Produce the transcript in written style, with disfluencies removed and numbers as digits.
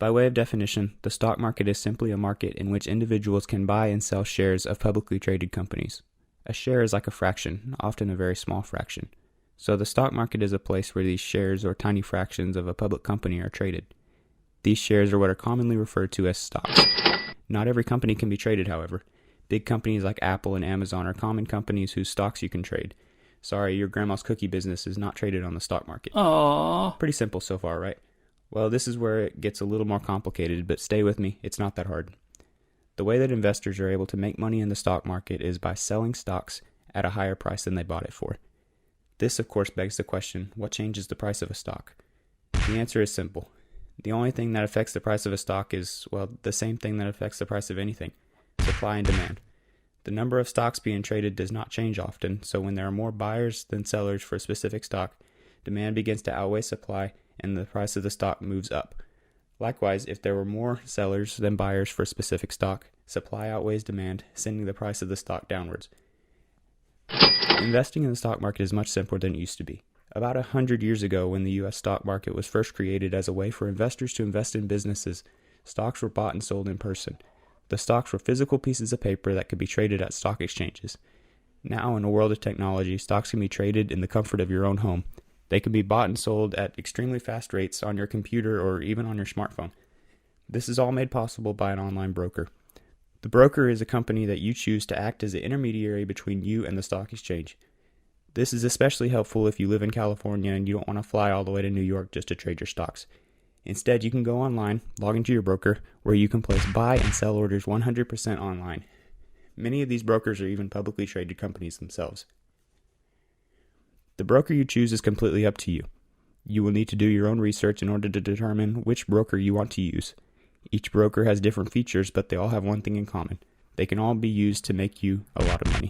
By way of definition, the stock market is simply a market in which individuals can buy and sell shares of publicly traded companies. A share is like a fraction, often a very small fraction. So the stock market is a place where these shares or tiny fractions of a public company are traded. These shares are what are commonly referred to as stocks. Not every company can be traded, however. Big companies like Apple and Amazon are common companies whose stocks you can trade. Sorry, your grandma's cookie business is not traded on the stock market. Aww. Pretty simple so far, right? Well, this is where it gets a little more complicated, but stay with me, it's not that hard. The way that investors are able to make money in the stock market is by selling stocks at a higher price than they bought it for. This, of course, begs the question, what changes the price of a stock? The answer is simple. The only thing that affects the price of a stock is, well, the same thing that affects the price of anything: supply and demand. The number of stocks being traded does not change often, so when there are more buyers than sellers for a specific stock, demand begins to outweigh supply and the price of the stock moves up. Likewise, if there were more sellers than buyers for a specific stock, supply outweighs demand, sending the price of the stock downwards. Investing in the stock market is much simpler than it used to be. About 100 years ago, when the U.S. stock market was first created as a way for investors to invest in businesses, stocks were bought and sold in person. The stocks were physical pieces of paper that could be traded at stock exchanges. Now, in a world of technology, stocks can be traded in the comfort of your own home. They can be bought and sold at extremely fast rates on your computer or even on your smartphone. This is all made possible by an online broker. The broker is a company that you choose to act as the intermediary between you and the stock exchange. This is especially helpful if you live in California and you don't want to fly all the way to New York just to trade your stocks. Instead, you can go online, log into your broker, where you can place buy and sell orders 100% online. Many of these brokers are even publicly traded companies themselves. The broker you choose is completely up to you. You will need to do your own research in order to determine which broker you want to use. Each broker has different features, but they all have one thing in common. They can all be used to make you a lot of money.